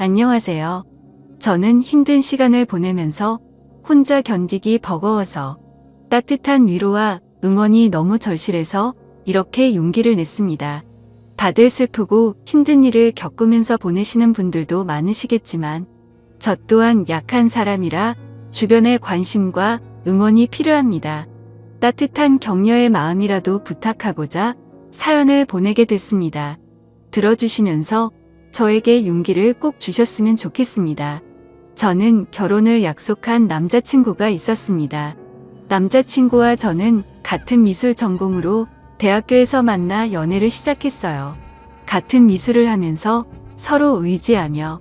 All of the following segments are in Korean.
안녕하세요. 저는 힘든 시간을 보내면서 혼자 견디기 버거워서 따뜻한 위로와 응원이 너무 절실해서 이렇게 용기를 냈습니다. 다들 슬프고 힘든 일을 겪으면서 보내시는 분들도 많으시겠지만 저 또한 약한 사람이라 주변의 관심과 응원이 필요합니다. 따뜻한 격려의 마음이라도 부탁하고자 사연을 보내게 됐습니다. 들어주시면서 저에게 용기를 꼭 주셨으면 좋겠습니다. 저는 결혼을 약속한 남자친구가 있었습니다. 남자친구와 저는 같은 미술 전공으로 대학교에서 만나 연애를 시작했어요. 같은 미술을 하면서 서로 의지하며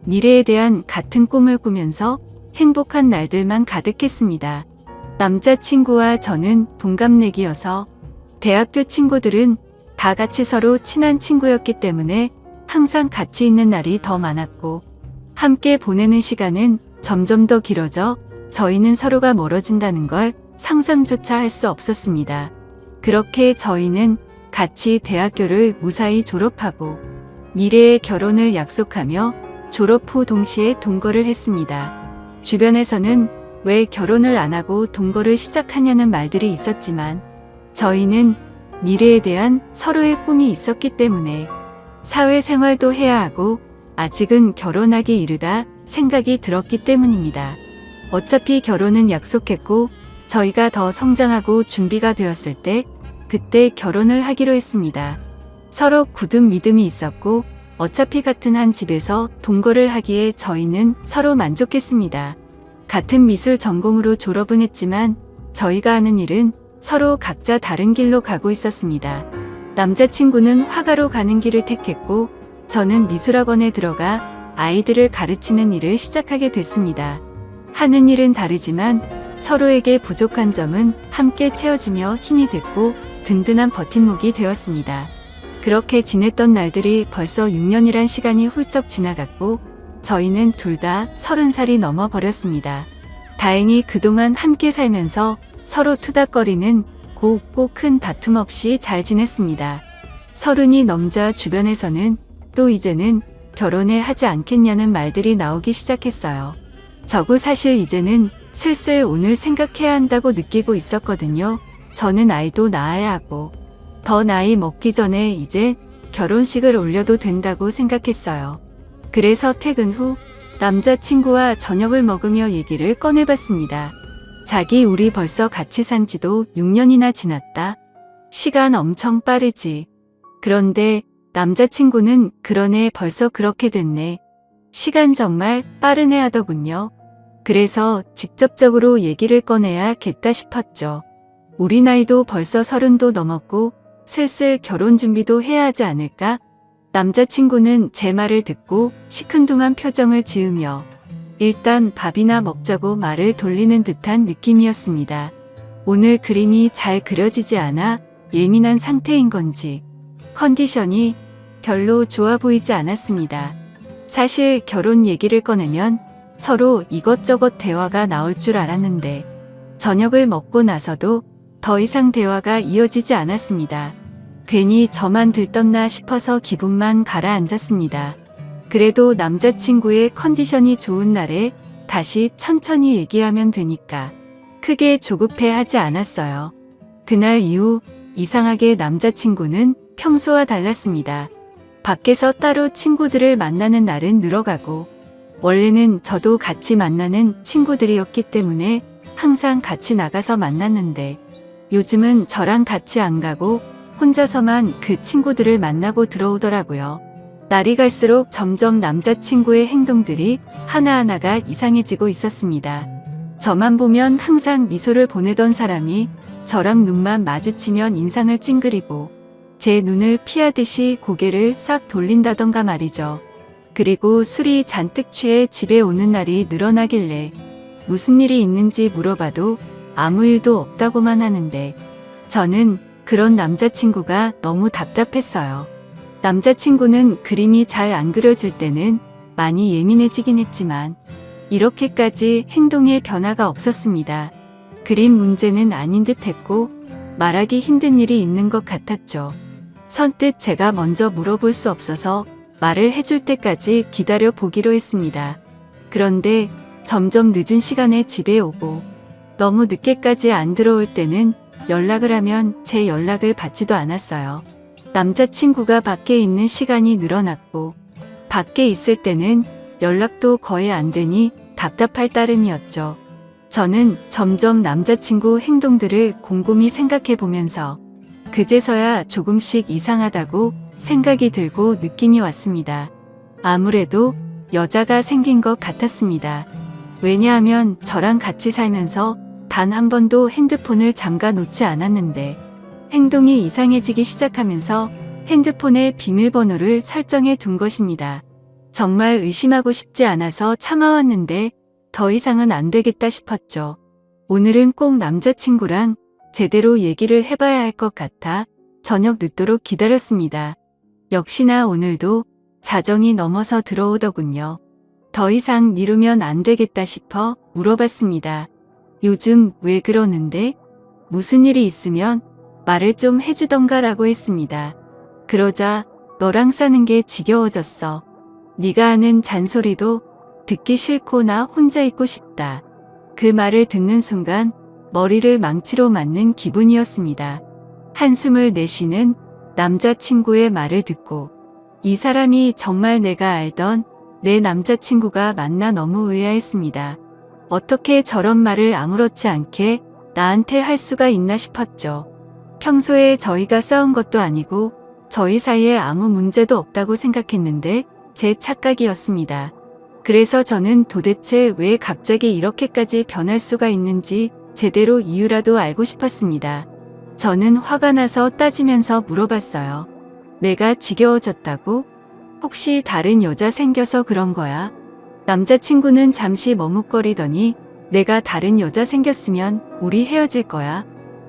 미래에 대한 같은 꿈을 꾸면서 행복한 날들만 가득했습니다. 남자친구와 저는 동갑내기여서 대학교 친구들은 다 같이 서로 친한 친구였기 때문에 항상 같이 있는 날이 더 많았고 함께 보내는 시간은 점점 더 길어져 저희는 서로가 멀어진다는 걸 상상조차 할 수 없었습니다. 그렇게 저희는 같이 대학교를 무사히 졸업하고 미래의 결혼을 약속하며 졸업 후 동시에 동거를 했습니다. 주변에서는 왜 결혼을 안 하고 동거를 시작하냐는 말들이 있었지만 저희는 미래에 대한 서로의 꿈이 있었기 때문에 사회생활도 해야 하고 아직은 결혼하기 이르다 생각이 들었기 때문입니다. 어차피 결혼은 약속했고 저희가 더 성장하고 준비가 되었을 때 그때 결혼을 하기로 했습니다. 서로 굳은 믿음이 있었고 어차피 같은 한 집에서 동거를 하기에 저희는 서로 만족했습니다. 같은 미술 전공으로 졸업은 했지만 저희가 하는 일은 서로 각자 다른 길로 가고 있었습니다. 남자친구는 화가로 가는 길을 택했고 저는 미술학원에 들어가 아이들을 가르치는 일을 시작하게 됐습니다. 하는 일은 다르지만 서로에게 부족한 점은 함께 채워주며 힘이 됐고 든든한 버팀목이 되었습니다. 그렇게 지냈던 날들이 벌써 6년이란 시간이 훌쩍 지나갔고 저희는 둘 다 30살이 넘어버렸습니다. 다행히 그동안 함께 살면서 서로 투닥거리는 곱고 큰 다툼 없이 잘 지냈습니다. 30이 넘자 주변에서는 또 이제는 결혼해 하지 않겠냐는 말들이 나오기 시작했어요. 저도 사실 이제는 슬슬 오늘 생각해야 한다고 느끼고 있었거든요. 저는 아이도 낳아야 하고 더 나이 먹기 전에 이제 결혼식을 올려도 된다고 생각했어요. 그래서 퇴근 후 남자친구와 저녁을 먹으며 얘기를 꺼내봤습니다. 자기 우리 벌써 같이 산 지도 6년이나 지났다. 시간 엄청 빠르지. 그런데 남자친구는 그러네 벌써 그렇게 됐네. 시간 정말 빠르네 하더군요. 그래서 직접적으로 얘기를 꺼내야겠다 싶었죠. 우리 나이도 벌써 30도 넘었고 슬슬 결혼 준비도 해야 하지 않을까? 남자친구는 제 말을 듣고 시큰둥한 표정을 지으며 일단 밥이나 먹자고 말을 돌리는 듯한 느낌이었습니다. 오늘 그림이 잘 그려지지 않아 예민한 상태인 건지 컨디션이 별로 좋아 보이지 않았습니다. 사실 결혼 얘기를 꺼내면 서로 이것저것 대화가 나올 줄 알았는데 저녁을 먹고 나서도 더 이상 대화가 이어지지 않았습니다. 괜히 저만 들떴나 싶어서 기분만 가라앉았습니다. 그래도 남자친구의 컨디션이 좋은 날에 다시 천천히 얘기하면 되니까 크게 조급해하지 않았어요. 그날 이후 이상하게 남자친구는 평소와 달랐습니다. 밖에서 따로 친구들을 만나는 날은 늘어가고 원래는 저도 같이 만나는 친구들이었기 때문에 항상 같이 나가서 만났는데 요즘은 저랑 같이 안 가고 혼자서만 그 친구들을 만나고 들어오더라고요. 날이 갈수록 점점 남자친구의 행동들이 하나하나가 이상해지고 있었습니다. 저만 보면 항상 미소를 보내던 사람이 저랑 눈만 마주치면 인상을 찡그리고 제 눈을 피하듯이 고개를 싹 돌린다던가 말이죠. 그리고 술이 잔뜩 취해 집에 오는 날이 늘어나길래 무슨 일이 있는지 물어봐도 아무 일도 없다고만 하는데 저는 그런 남자친구가 너무 답답했어요. 남자친구는 그림이 잘 안 그려질 때는 많이 예민해지긴 했지만 이렇게까지 행동에 변화가 없었습니다. 그림 문제는 아닌 듯 했고 말하기 힘든 일이 있는 것 같았죠. 선뜻 제가 먼저 물어볼 수 없어서 말을 해줄 때까지 기다려 보기로 했습니다. 그런데 점점 늦은 시간에 집에 오고 너무 늦게까지 안 들어올 때는 연락을 하면 제 연락을 받지도 않았어요. 남자친구가 밖에 있는 시간이 늘어났고 밖에 있을 때는 연락도 거의 안 되니 답답할 따름이었죠. 저는 점점 남자친구 행동들을 곰곰이 생각해 보면서 그제서야 조금씩 이상하다고 생각이 들고 느낌이 왔습니다. 아무래도 여자가 생긴 것 같았습니다. 왜냐하면 저랑 같이 살면서 단 한 번도 핸드폰을 잠가 놓지 않았는데 행동이 이상해지기 시작하면서 핸드폰에 비밀번호를 설정해 둔 것입니다. 정말 의심하고 싶지 않아서 참아왔는데 더 이상은 안 되겠다 싶었죠. 오늘은 꼭 남자친구랑 제대로 얘기를 해봐야 할 것 같아 저녁 늦도록 기다렸습니다. 역시나 오늘도 자정이 넘어서 들어오더군요. 더 이상 미루면 안 되겠다 싶어 물어봤습니다. 요즘 왜 그러는데? 무슨 일이 있으면 말을 좀 해주던가 라고 했습니다. 그러자 너랑 사는 게 지겨워졌어. 네가 하는 잔소리도 듣기 싫고 나 혼자 있고 싶다. 그 말을 듣는 순간 머리를 망치로 맞는 기분이었습니다. 한숨을 내쉬는 남자친구의 말을 듣고 이 사람이 정말 내가 알던 내 남자친구가 맞나 너무 의아했습니다. 어떻게 저런 말을 아무렇지 않게 나한테 할 수가 있나 싶었죠. 평소에 저희가 싸운 것도 아니고 저희 사이에 아무 문제도 없다고 생각했는데 제 착각이었습니다. 그래서 저는 도대체 왜 갑자기 이렇게까지 변할 수가 있는지 제대로 이유라도 알고 싶었습니다. 저는 화가 나서 따지면서 물어봤어요. 내가 지겨워졌다고? 혹시 다른 여자 생겨서 그런 거야? 남자친구는 잠시 머뭇거리더니 내가 다른 여자 생겼으면 우리 헤어질 거야.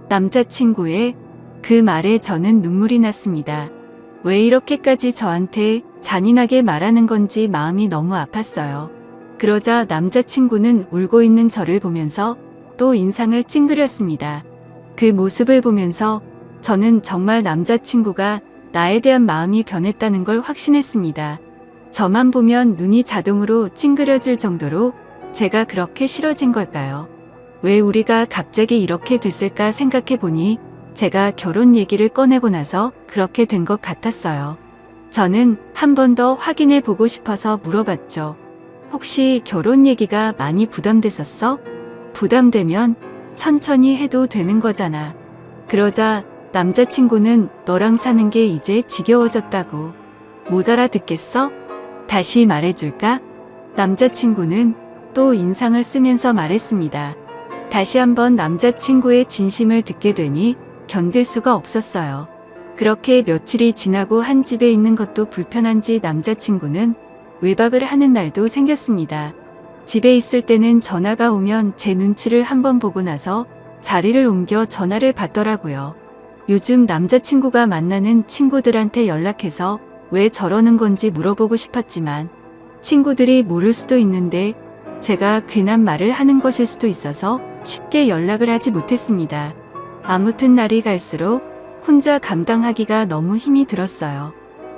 남자친구의 그 말에 저는 눈물이 났습니다. 왜 이렇게까지 저한테 잔인하게 말하는 건지 마음이 너무 아팠어요. 그러자 남자친구는 울고 있는 저를 보면서 또 인상을 찡그렸습니다. 그 모습을 보면서 저는 정말 남자친구가 나에 대한 마음이 변했다는 걸 확신했습니다. 저만 보면 눈이 자동으로 찡그려질 정도로 제가 그렇게 싫어진 걸까요? 왜 우리가 갑자기 이렇게 됐을까 생각해 보니 제가 결혼 얘기를 꺼내고 나서 그렇게 된 것 같았어요. 저는 한 번 더 확인해 보고 싶어서 물어봤죠. 혹시 결혼 얘기가 많이 부담됐었어? 부담되면 천천히 해도 되는 거잖아. 그러자 남자친구는 너랑 사는 게 이제 지겨워졌다고. 못 알아듣겠어? 다시 말해줄까? 남자친구는 또 인상을 쓰면서 말했습니다. 다시 한번 남자친구의 진심을 듣게 되니 견딜 수가 없었어요. 그렇게 며칠이 지나고 한 집에 있는 것도 불편한지 남자친구는 외박을 하는 날도 생겼습니다. 집에 있을 때는 전화가 오면 제 눈치를 한번 보고 나서 자리를 옮겨 전화를 받더라고요. 요즘 남자친구가 만나는 친구들한테 연락해서 왜 저러는 건지 물어보고 싶었지만 친구들이 모를 수도 있는데 제가 괜한 말을 하는 것일 수도 있어서 쉽게 연락을 하지 못했습니다. 아무튼 날이 갈수록 혼자 감당하기가 너무 힘이 들었어요.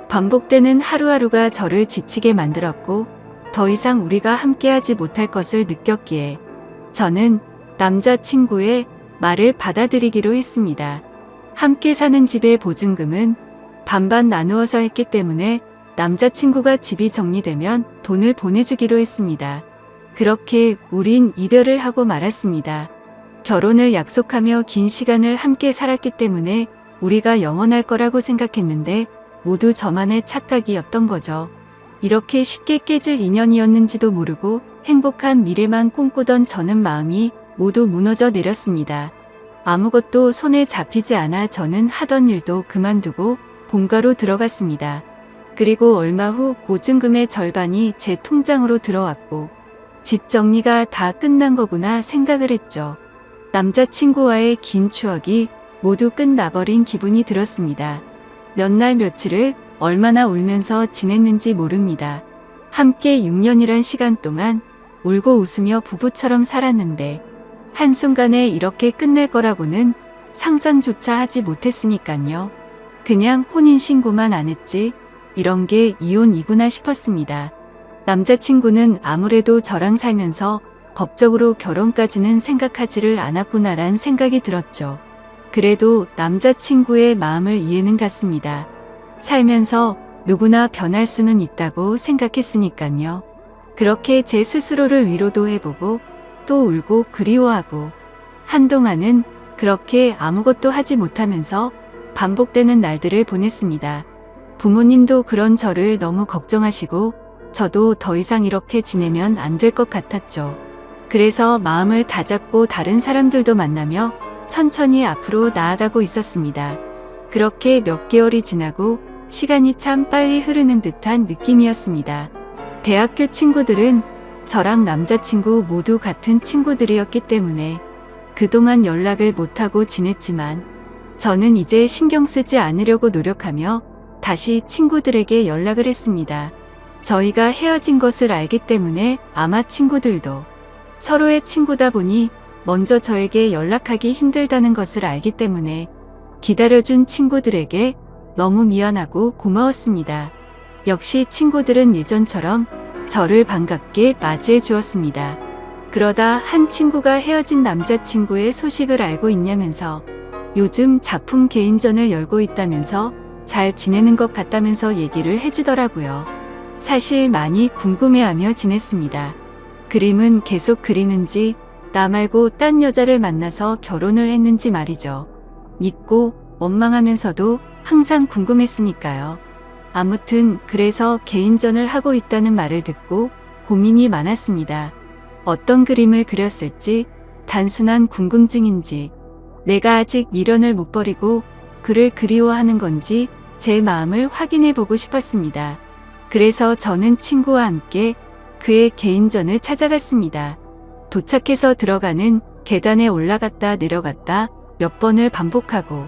반복되는 하루하루가 저를 지치게 만들었고 더 이상 우리가 함께하지 못할 것을 느꼈기에 저는 남자친구의 말을 받아들이기로 했습니다. 함께 사는 집의 보증금은 반반 나누어서 했기 때문에 남자친구가 집이 정리되면 돈을 보내주기로 했습니다. 그렇게 우린 이별을 하고 말았습니다. 결혼을 약속하며 긴 시간을 함께 살았기 때문에 우리가 영원할 거라고 생각했는데 모두 저만의 착각이었던 거죠. 이렇게 쉽게 깨질 인연이었는지도 모르고 행복한 미래만 꿈꾸던 저는 마음이 모두 무너져 내렸습니다. 아무것도 손에 잡히지 않아 저는 하던 일도 그만두고 본가로 들어갔습니다. 그리고 얼마 후 보증금의 절반이 제 통장으로 들어왔고 집 정리가 다 끝난 거구나 생각을 했죠. 남자친구와의 긴 추억이 모두 끝나버린 기분이 들었습니다. 몇 날 며칠을 얼마나 울면서 지냈는지 모릅니다. 함께 6년이란 시간 동안 울고 웃으며 부부처럼 살았는데 한순간에 이렇게 끝낼 거라고는 상상조차 하지 못했으니깐요. 그냥 혼인신고만 안 했지 이런 게 이혼이구나 싶었습니다. 남자친구는 아무래도 저랑 살면서 법적으로 결혼까지는 생각하지를 않았구나란 생각이 들었죠. 그래도 남자친구의 마음을 이해는 갔습니다. 살면서 누구나 변할 수는 있다고 생각했으니까요. 그렇게 제 스스로를 위로도 해보고 또 울고 그리워하고 한동안은 그렇게 아무것도 하지 못하면서 반복되는 날들을 보냈습니다. 부모님도 그런 저를 너무 걱정하시고 저도 더 이상 이렇게 지내면 안 될 것 같았죠. 그래서 마음을 다잡고 다른 사람들도 만나며 천천히 앞으로 나아가고 있었습니다. 그렇게 몇 개월이 지나고 시간이 참 빨리 흐르는 듯한 느낌이었습니다. 대학교 친구들은 저랑 남자친구 모두 같은 친구들이었기 때문에 그동안 연락을 못하고 지냈지만 저는 이제 신경 쓰지 않으려고 노력하며 다시 친구들에게 연락을 했습니다. 저희가 헤어진 것을 알기 때문에 아마 친구들도 서로의 친구다 보니 먼저 저에게 연락하기 힘들다는 것을 알기 때문에 기다려준 친구들에게 너무 미안하고 고마웠습니다. 역시 친구들은 예전처럼 저를 반갑게 맞이해 주었습니다. 그러다 한 친구가 헤어진 남자친구의 소식을 알고 있냐면서 요즘 작품 개인전을 열고 있다면서 잘 지내는 것 같다면서 얘기를 해주더라고요. 사실 많이 궁금해하며 지냈습니다. 그림은 계속 그리는지 나 말고 딴 여자를 만나서 결혼을 했는지 말이죠. 믿고 원망하면서도 항상 궁금했으니까요. 아무튼 그래서 개인전을 하고 있다는 말을 듣고 고민이 많았습니다. 어떤 그림을 그렸을지 단순한 궁금증인지 내가 아직 미련을 못 버리고 그를 그리워하는 건지 제 마음을 확인해 보고 싶었습니다. 그래서 저는 친구와 함께 그의 개인전을 찾아갔습니다. 도착해서 들어가는 계단에 올라갔다 내려갔다 몇 번을 반복하고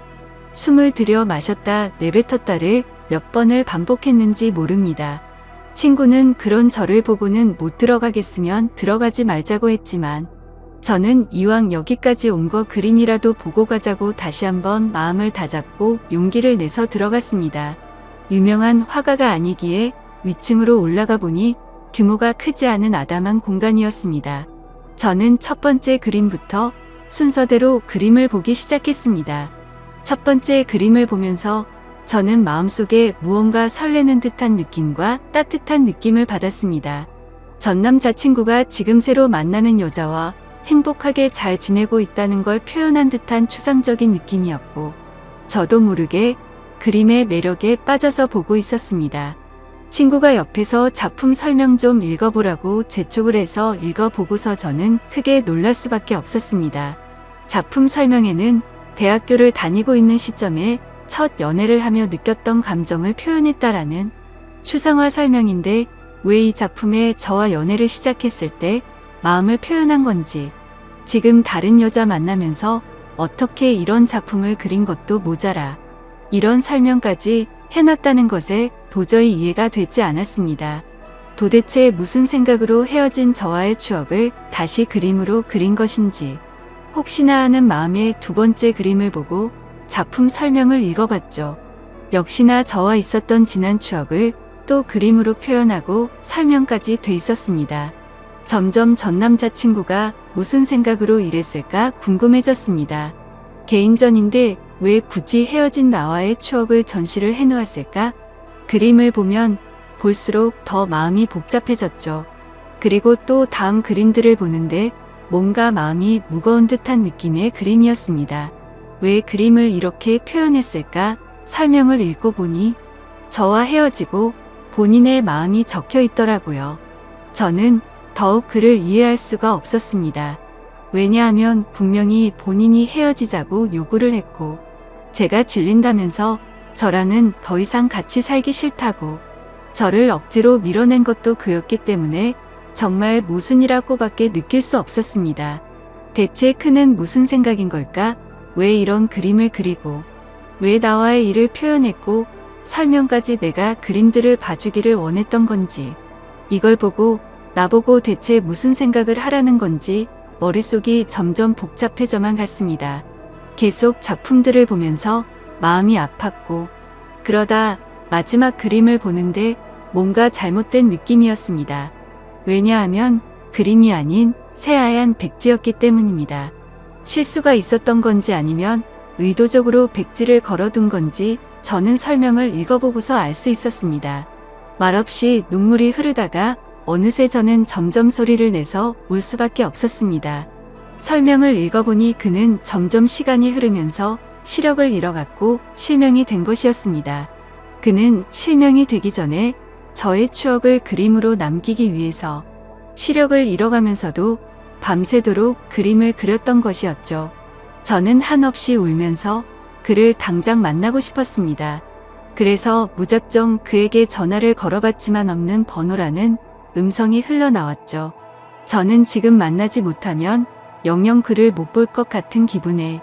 숨을 들여 마셨다 내뱉었다를 몇 번을 반복했는지 모릅니다. 친구는 그런 저를 보고는 못 들어가겠으면 들어가지 말자고 했지만 저는 이왕 여기까지 온 거 그림이라도 보고 가자고 다시 한번 마음을 다잡고 용기를 내서 들어갔습니다. 유명한 화가가 아니기에 위층으로 올라가 보니 규모가 크지 않은 아담한 공간이었습니다. 저는 첫 번째 그림부터 순서대로 그림을 보기 시작했습니다. 첫 번째 그림을 보면서 저는 마음속에 무언가 설레는 듯한 느낌과 따뜻한 느낌을 받았습니다. 전 남자친구가 지금 새로 만나는 여자와 행복하게 잘 지내고 있다는 걸 표현한 듯한 추상적인 느낌이었고 저도 모르게 그림의 매력에 빠져서 보고 있었습니다. 친구가 옆에서 작품 설명 좀 읽어보라고 재촉을 해서 읽어보고서 저는 크게 놀랄 수밖에 없었습니다. 작품 설명에는 대학교를 다니고 있는 시점에 첫 연애를 하며 느꼈던 감정을 표현했다라는 추상화 설명인데 왜 이 작품에 저와 연애를 시작했을 때 마음을 표현한 건지 지금 다른 여자 만나면서 어떻게 이런 작품을 그린 것도 모자라 이런 설명까지 해놨다는 것에 도저히 이해가 되지 않았습니다. 도대체 무슨 생각으로 헤어진 저와의 추억을 다시 그림으로 그린 것인지 혹시나 하는 마음에 두 번째 그림을 보고 작품 설명을 읽어봤죠. 역시나 저와 있었던 지난 추억을 또 그림으로 표현하고 설명까지 돼 있었습니다. 점점 전 남자친구가 무슨 생각으로 이랬을까 궁금해졌습니다. 개인전인데 왜 굳이 헤어진 나와의 추억을 전시를 해놓았을까? 그림을 보면 볼수록 더 마음이 복잡해졌죠. 그리고 또 다음 그림들을 보는데 뭔가 마음이 무거운 듯한 느낌의 그림이었습니다. 왜 그림을 이렇게 표현했을까? 설명을 읽고 보니 저와 헤어지고 본인의 마음이 적혀 있더라고요. 저는 더욱 그를 이해할 수가 없었습니다. 왜냐하면 분명히 본인이 헤어지자고 요구를 했고 제가 질린다면서 저랑은 더 이상 같이 살기 싫다고 저를 억지로 밀어낸 것도 그였기 때문에 정말 모순이라고밖에 느낄 수 없었습니다. 대체 그는 무슨 생각인 걸까? 왜 이런 그림을 그리고 왜 나와의 일을 표현했고 설명까지 내가 그림들을 봐주기를 원했던 건지 이걸 보고 나보고 대체 무슨 생각을 하라는 건지 머릿속이 점점 복잡해져만 갔습니다. 계속 작품들을 보면서 마음이 아팠고 그러다 마지막 그림을 보는데 뭔가 잘못된 느낌이었습니다. 왜냐하면 그림이 아닌 새하얀 백지였기 때문입니다. 실수가 있었던 건지 아니면 의도적으로 백지를 걸어둔 건지 저는 설명을 읽어보고서 알 수 있었습니다. 말없이 눈물이 흐르다가 어느새 저는 점점 소리를 내서 울 수밖에 없었습니다. 설명을 읽어보니 그는 점점 시간이 흐르면서 시력을 잃어갔고 실명이 된 것이었습니다. 그는 실명이 되기 전에 저의 추억을 그림으로 남기기 위해서 시력을 잃어가면서도 밤새도록 그림을 그렸던 것이었죠. 저는 한없이 울면서 그를 당장 만나고 싶었습니다. 그래서 무작정 그에게 전화를 걸어봤지만 없는 번호라는 음성이 흘러나왔죠. 저는 지금 만나지 못하면 영영 그를 못 볼 것 같은 기분에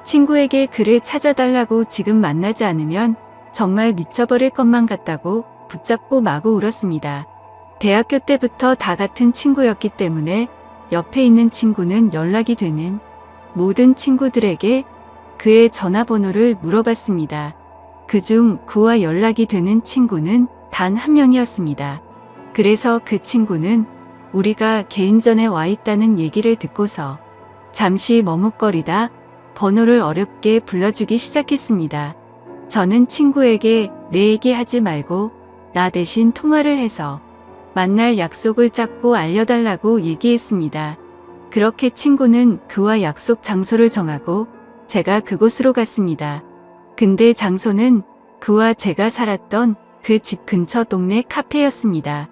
친구에게 그를 찾아달라고 지금 만나지 않으면 정말 미쳐버릴 것만 같다고 붙잡고 마구 울었습니다. 대학교 때부터 다 같은 친구였기 때문에 옆에 있는 친구는 연락이 되는 모든 친구들에게 그의 전화번호를 물어봤습니다. 그중 그와 연락이 되는 친구는 단 한 명이었습니다. 그래서 그 친구는 우리가 개인전에 와 있다는 얘기를 듣고서 잠시 머뭇거리다 번호를 어렵게 불러주기 시작했습니다. 저는 친구에게 내 얘기하지 말고 나 대신 통화를 해서 만날 약속을 잡고 알려달라고 얘기했습니다. 그렇게 친구는 그와 약속 장소를 정하고 제가 그곳으로 갔습니다. 근데 장소는 그와 제가 살았던 그 집 근처 동네 카페였습니다.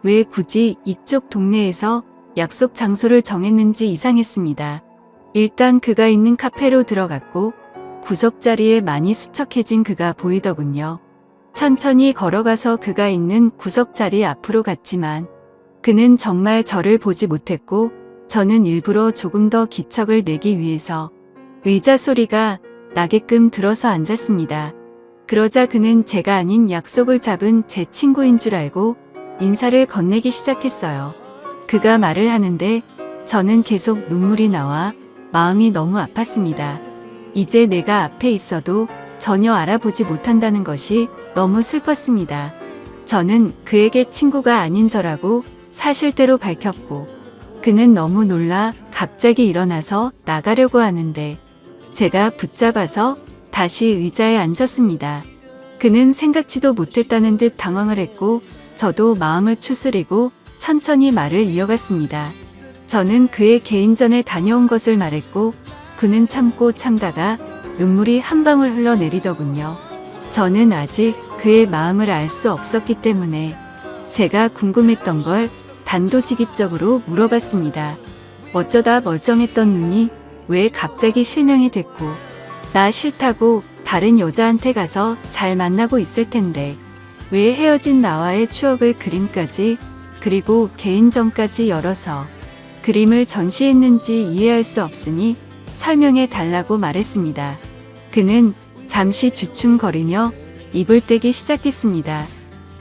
왜 굳이 이쪽 동네에서 약속 장소를 정했는지 이상했습니다. 일단 그가 있는 카페로 들어갔고 구석자리에 많이 수척해진 그가 보이더군요. 천천히 걸어가서 그가 있는 구석자리 앞으로 갔지만 그는 정말 저를 보지 못했고 저는 일부러 조금 더 기척을 내기 위해서 의자 소리가 나게끔 들어서 앉았습니다. 그러자 그는 제가 아닌 약속을 잡은 제 친구인 줄 알고 인사를 건네기 시작했어요. 그가 말을 하는데 저는 계속 눈물이 나와 마음이 너무 아팠습니다. 이제 내가 앞에 있어도 전혀 알아보지 못한다는 것이 너무 슬펐습니다. 저는 그에게 친구가 아닌 저라고 사실대로 밝혔고 그는 너무 놀라 갑자기 일어나서 나가려고 하는데 제가 붙잡아서 다시 의자에 앉았습니다. 그는 생각지도 못했다는 듯 당황을 했고 저도 마음을 추스리고 천천히 말을 이어갔습니다. 저는 그의 개인전에 다녀온 것을 말했고 그는 참고 참다가 눈물이 한 방울 흘러내리더군요. 저는 아직 그의 마음을 알 수 없었기 때문에 제가 궁금했던 걸 단도직입적으로 물어봤습니다. 어쩌다 멀쩡했던 눈이 왜 갑자기 실명이 됐고 나 싫다고 다른 여자한테 가서 잘 만나고 있을 텐데 왜 헤어진 나와의 추억을 그림까지 그리고 개인전까지 열어서 그림을 전시했는지 이해할 수 없으니 설명해 달라고 말했습니다. 그는 잠시 주춤거리며 입을 떼기 시작했습니다.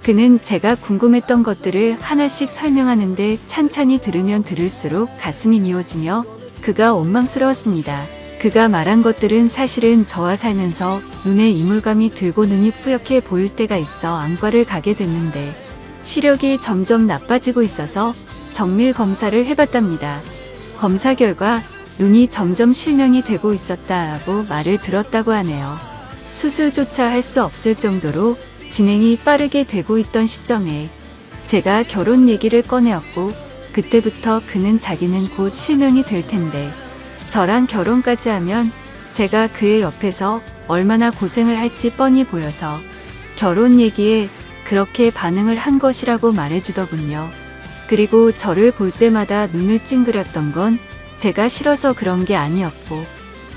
그는 제가 궁금했던 것들을 하나씩 설명하는데 찬찬히 들으면 들을수록 가슴이 미어지며 그가 원망스러웠습니다. 그가 말한 것들은 사실은 저와 살면서 눈에 이물감이 들고 눈이 뿌옇게 보일 때가 있어 안과를 가게 됐는데 시력이 점점 나빠지고 있어서 정밀 검사를 해봤답니다. 검사 결과 눈이 점점 실명이 되고 있었다고 말을 들었다고 하네요. 수술조차 할 수 없을 정도로 진행이 빠르게 되고 있던 시점에 제가 결혼 얘기를 꺼내었고 그때부터 그는 자기는 곧 실명이 될 텐데 저랑 결혼까지 하면 제가 그의 옆에서 얼마나 고생을 할지 뻔히 보여서 결혼 얘기에 그렇게 반응을 한 것이라고 말해주더군요. 그리고 저를 볼 때마다 눈을 찡그렸던 건 제가 싫어서 그런 게 아니었고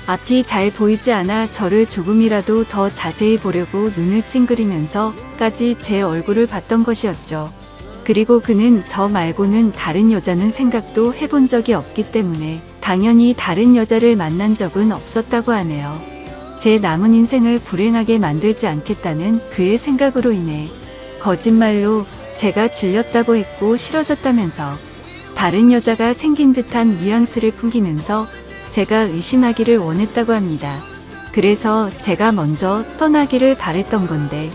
앞이 잘 보이지 않아 저를 조금이라도 더 자세히 보려고 눈을 찡그리면서까지 제 얼굴을 봤던 것이었죠. 그리고 그는 저 말고는 다른 여자는 생각도 해본 적이 없기 때문에 당연히 다른 여자를 만난 적은 없었다고 하네요. 제 남은 인생을 불행하게 만들지 않겠다는 그의 생각으로 인해 거짓말로 제가 질렸다고 했고 싫어졌다면서 다른 여자가 생긴 듯한 뉘앙스를 풍기면서 제가 의심하기를 원했다고 합니다. 그래서 제가 먼저 떠나기를 바랬던 건데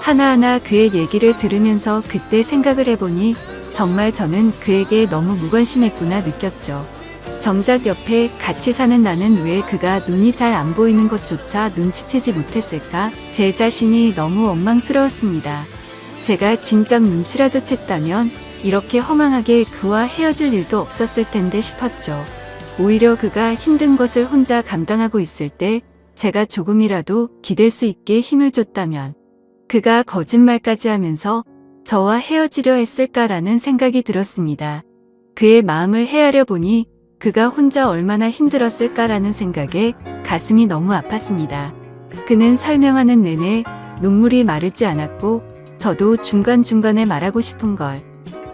하나하나 그의 얘기를 들으면서 그때 생각을 해보니 정말 저는 그에게 너무 무관심했구나 느꼈죠. 정작 옆에 같이 사는 나는 왜 그가 눈이 잘 안 보이는 것조차 눈치채지 못했을까? 제 자신이 너무 원망스러웠습니다. 제가 진작 눈치라도 챘다면 이렇게 허망하게 그와 헤어질 일도 없었을 텐데 싶었죠. 오히려 그가 힘든 것을 혼자 감당하고 있을 때 제가 조금이라도 기댈 수 있게 힘을 줬다면 그가 거짓말까지 하면서 저와 헤어지려 했을까라는 생각이 들었습니다. 그의 마음을 헤아려 보니 그가 혼자 얼마나 힘들었을까라는 생각에 가슴이 너무 아팠습니다. 그는 설명하는 내내 눈물이 마르지 않았고 저도 중간중간에 말하고 싶은 걸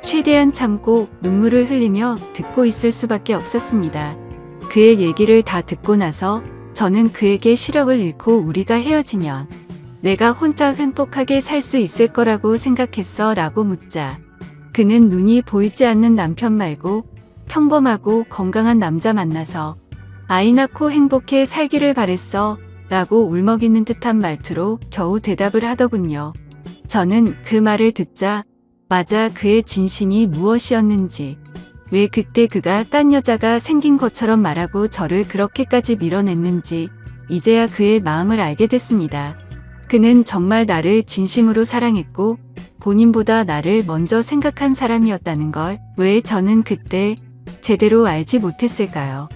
최대한 참고 눈물을 흘리며 듣고 있을 수밖에 없었습니다. 그의 얘기를 다 듣고 나서 저는 그에게 시력을 잃고 우리가 헤어지면 내가 혼자 행복하게 살 수 있을 거라고 생각했어 라고 묻자 그는 눈이 보이지 않는 남편 말고 평범하고 건강한 남자 만나서 아이 낳고 행복해 살기를 바랬어 라고 울먹이는 듯한 말투로 겨우 대답을 하더군요. 저는 그 말을 듣자 맞아 그의 진심이 무엇이었는지 왜 그때 그가 딴 여자가 생긴 것처럼 말하고 저를 그렇게까지 밀어냈는지 이제야 그의 마음을 알게 됐습니다. 그는 정말 나를 진심으로 사랑했고 본인보다 나를 먼저 생각한 사람이었다는 걸 왜 저는 그때 제대로 알지 못했을까요?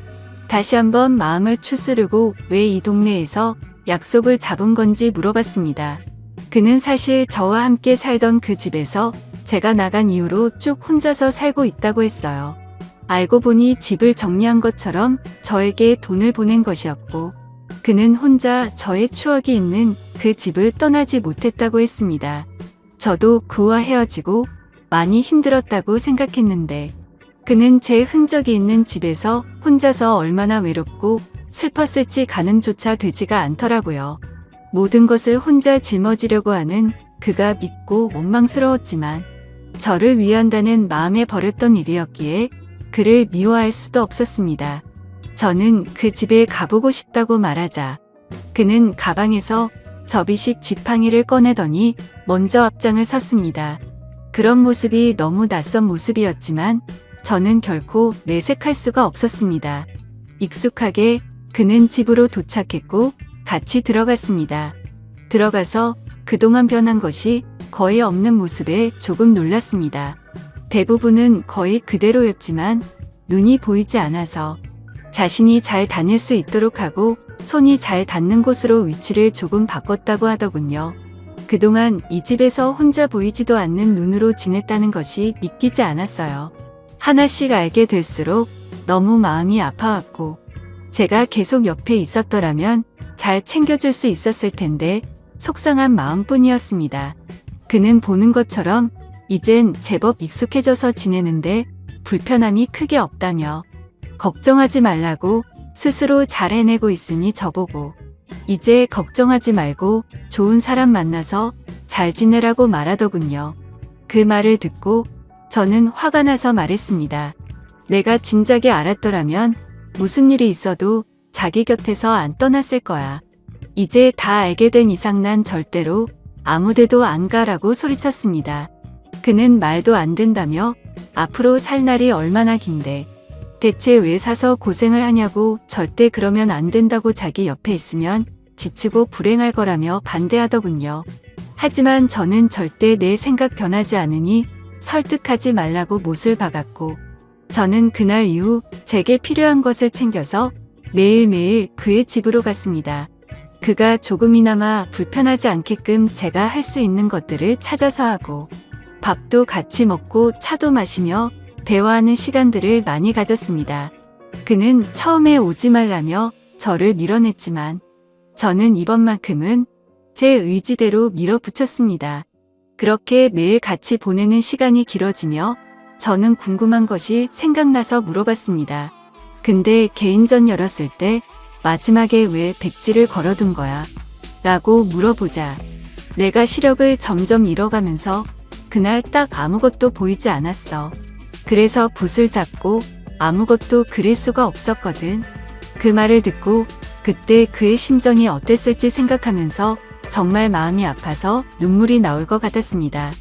다시 한번 마음을 추스르고 왜 이 동네에서 약속을 잡은 건지 물어봤습니다. 그는 사실 저와 함께 살던 그 집에서 제가 나간 이후로 쭉 혼자서 살고 있다고 했어요. 알고 보니 집을 정리한 것처럼 저에게 돈을 보낸 것이었고 그는 혼자 저의 추억이 있는 그 집을 떠나지 못했다고 했습니다. 저도 그와 헤어지고 많이 힘들었다고 생각했는데 그는 제 흔적이 있는 집에서 혼자서 얼마나 외롭고 슬펐을지 가늠조차 되지가 않더라고요. 모든 것을 혼자 짊어지려고 하는 그가 믿고 원망스러웠지만 저를 위한다는 마음에 버렸던 일이었기에 그를 미워할 수도 없었습니다. 저는 그 집에 가보고 싶다고 말하자 그는 가방에서 접이식 지팡이를 꺼내더니 먼저 앞장을 섰습니다. 그런 모습이 너무 낯선 모습이었지만 저는 결코 내색할 수가 없었습니다. 익숙하게 그는 집으로 도착했고 같이 들어갔습니다. 들어가서 그동안 변한 것이 거의 없는 모습에 조금 놀랐습니다. 대부분은 거의 그대로였지만 눈이 보이지 않아서 자신이 잘 다닐 수 있도록 하고 손이 잘 닿는 곳으로 위치를 조금 바꿨다고 하더군요. 그동안 이 집에서 혼자 보이지도 않는 눈으로 지냈다는 것이 믿기지 않았어요. 하나씩 알게 될수록 너무 마음이 아파왔고 제가 계속 옆에 있었더라면 잘 챙겨줄 수 있었을 텐데 속상한 마음뿐이었습니다. 그는 보는 것처럼 이젠 제법 익숙해져서 지내는데 불편함이 크게 없다며 걱정하지 말라고 스스로 잘 해내고 있으니 저보고 이제 걱정하지 말고 좋은 사람 만나서 잘 지내라고 말하더군요. 그 말을 듣고 저는 화가 나서 말했습니다. 내가 진작에 알았더라면 무슨 일이 있어도 자기 곁에서 안 떠났을 거야. 이제 다 알게 된 이상 난 절대로 아무데도 안 가라고 소리쳤습니다. 그는 말도 안 된다며 앞으로 살 날이 얼마나 긴데 대체 왜 사서 고생을 하냐고 절대 그러면 안 된다고 자기 옆에 있으면 지치고 불행할 거라며 반대하더군요. 하지만 저는 절대 내 생각 변하지 않으니 설득하지 말라고 못을 박았고 저는 그날 이후 제게 필요한 것을 챙겨서 매일매일 그의 집으로 갔습니다. 그가 조금이나마 불편하지 않게끔 제가 할 수 있는 것들을 찾아서 하고 밥도 같이 먹고 차도 마시며 대화하는 시간들을 많이 가졌습니다. 그는 처음에 오지 말라며 저를 밀어냈지만 저는 이번만큼은 제 의지대로 밀어붙였습니다. 그렇게 매일 같이 보내는 시간이 길어지며 저는 궁금한 것이 생각나서 물어봤습니다. 근데 개인전 열었을 때 마지막에 왜 백지를 걸어둔 거야? 라고 물어보자 내가 시력을 점점 잃어가면서 그날 딱 아무것도 보이지 않았어. 그래서 붓을 잡고 아무것도 그릴 수가 없었거든. 그 말을 듣고 그때 그의 심정이 어땠을지 생각하면서 정말 마음이 아파서 눈물이 나올 것 같았습니다.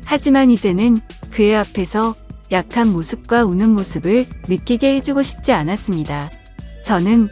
하지만 이제는 그의 앞에서 약한 모습과 우는 모습을 느끼게 해주고 싶지 않았습니다. 저는